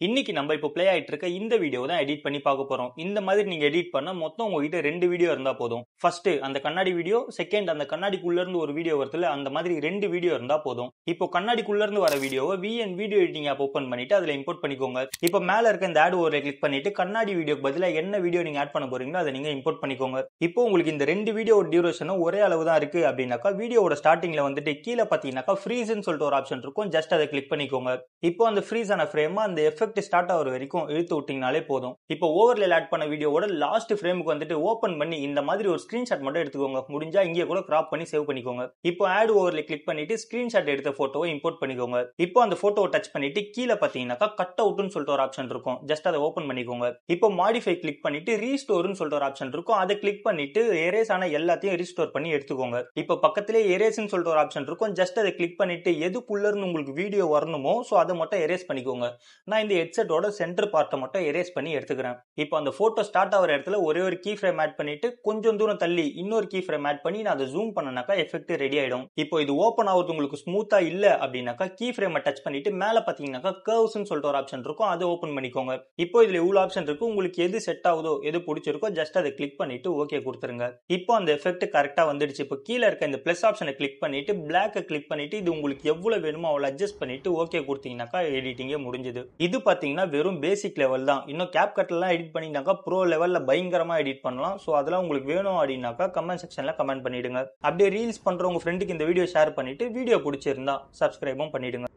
இன்னைக்கு நம்ம இப்போ ப்ளே ஆயிட்டு இருக்க இந்த வீடியோ தான் எடிட் பண்ணி பார்க்க போறோம். இந்த மாதிரி நீங்க எடிட் பண்ண மொத்தம் உங்ககிட்ட 2 வீடியோ இருந்தா போதும். ஃபர்ஸ்ட் அந்த கண்ணாடி வீடியோ, செகண்ட் அந்த கண்ணாடிக்குள்ள இருந்து ஒரு வீடியோ வருதுல அந்த மாதிரி 2 வீடியோ இருந்தா போதும். இப்போ கண்ணாடிக்குள்ள இருந்து வர வீடியோவை VN video editing app open பண்ணிட்டு அதுல இம்போர்ட் பண்ணிக்கோங்க. இப்போ மேல இருக்க இந்த ஆட் ஓவரை கிளிக் பண்ணிட்டு கண்ணாடி வீடியோக்கு பதிலா என்ன வீடியோ நீங்க ஆட் பண்ண போறீங்களோ அதை நீங்க இம்போர்ட் பண்ணிக்கோங்க. இப்போ உங்களுக்கு இந்த 2 வீடியோ டியூரேஷனும் ஒரே அளவு தான் இருக்கு அப்படின்னாக்கா வீடியோவோட ஸ்டார்டிங்ல வந்துட்டு கீழே பாத்தீங்கன்னாக்கா ஃப்ரீஸ்ன்னு சொல்லிட்டு ஒரு ஆப்ஷன் இருக்கும். ஜஸ்ட் அதை கிளிக் பண்ணிக்கோங்க. இப்போ அந்த ஃப்ரீஸ் ஆன ஃப்ரேம் அந்த எஃபெக்ட் ஸ்டார்ட் ஆகிற வரைக்கும் இழுத்து விட்டீங்கனாலே போதும். இப்போ ஓவர்லே ஆட் பண்ண வீடியோவோட லாஸ்ட் ஃப்ரேமுக்கு வந்துட்டு ஓபன் பண்ணி இந்த மாதிரி ஒரு ஸ்கிரீன்ஷாட் மட்டும் எடுத்துக்கோங்க. முடிஞ்சா இங்கே கூட கிராப் பண்ணி சேவ் பண்ணிக்கோங்க. இப்போ ஆட் ஓவர்லே கிளிக் பண்ணிட்டு ஸ்கிரீன்ஷாட் எடுத்த போட்டோவை இம்போர்ட் பண்ணிக்கோங்க. இப்போ அந்த போட்டோவை டச் பண்ணிட்டு கீழே பாத்தீங்கன்னாக்கா கட் அவுட்னு சொல்லிட்டு ஒரு ஆப்ஷன் இருக்கும். ஜஸ்ட் அதை ஓபன் பண்ணிக்கோங்க. இப்போ மாடிஃபை கிளிக் பண்ணிட்டு ரீஸ்டோர்னு சொல்லிட்டு ஒரு ஆப்ஷன் இருக்கும். அதை கிளிக் பண்ணிட்டு எரேஸ் ஆன எல்லாத்தையும் ரீஸ்டோர் பண்ணி எடுத்துக்கோங்க. இப்போ பக்கத்திலே எரேஸ்னு சொல்லிட்டு ஒரு ஆப்ஷன் இருக்கும். ஜஸ்ட் அதை கிளிக் பண்ணிட்டு எதுக்குள்ள இருந்து உங்களுக்கு வீடியோ வரணுமோ சோ அதை மட்டும் எரேஸ் பண்ணிக்கோங்க. நான் இந்த ஹெட்செட்டோட சென்டர் பார்ட்டை மட்டும் எரேஸ் பண்ணி எடுத்துக்கிறேன். இப்போ அந்த போட்டோ ஸ்டார்ட் ஆகிற இடத்துல ஒரே ஒரு கீ ஃப்ரேம் ஆட் பண்ணிட்டு கொஞ்சம் தூரம் தள்ளி இன்னொரு கீ ஃப்ரேம் ஆட் பண்ணி நான் அதை ஜூம் பண்ணனாக்கா எஃபெக்ட் ரெடி ஆயிடும். இப்போ இது ஓபன் ஆகுது உங்களுக்கு ஸ்மூத்தா இல்ல அப்படின்னாக்கா கீ ஃப்ரேமை டச் பண்ணிட்டு மேல பாத்தீங்கன்னாக்கா கர்வ்ஸ்னு சொல்லிட்டு ஒரு ஆப்ஷன் இருக்கும். அதை ஓபன் பண்ணிக்கோங்க. இப்போ இதுல இவ்வளவு ஆப்ஷன் இருக்கு. உங்களுக்கு எது செட் ஆகுதோ எது பிடிச்சிருக்கோ ஜஸ்ட் அதை கிளிக் பண்ணிட்டு ஓகே கொடுத்துருங்க. இப்போ அந்த எஃபெக்ட் கரெக்டா வந்துடுச்சு. இப்போ கீழே இருக்க இந்த பிளஸ் ஆப்ஷனை கிளிக் பண்ணிட்டு பிளாக் கிளிக் பண்ணிட்டு இது உங்களுக்கு எவ்வளவு வேணுமோ அவ்வளவு அட்ஜஸ்ட் பண்ணிட்டு ஓகே கொடுத்தீங்கன்னாக்கா எடிட்டிங்கே முடிஞ்சது. இது பாத்தீங்கன்னா வெறும் பேசிக் லெவல் தான். இன்னும் கேப்கட்லாம் எடிட் பண்ணினாக்கா ப்ரோ லெவல்ல பயங்கரமா எடிட் பண்ணலாம். ஸோ அதெல்லாம் உங்களுக்கு வேணும் அப்படின்னாக்கா கமெண்ட் செக்ஷன்ல கமெண்ட் பண்ணிடுங்க. அப்படியே ரீல்ஸ் பண்ற உங்க ஃப்ரெண்டுக்கு இந்த வீடியோ ஷேர் பண்ணிட்டு வீடியோ பிடிச்சிருந்தா சப்ஸ்கிரைபும் பண்ணிடுங்க.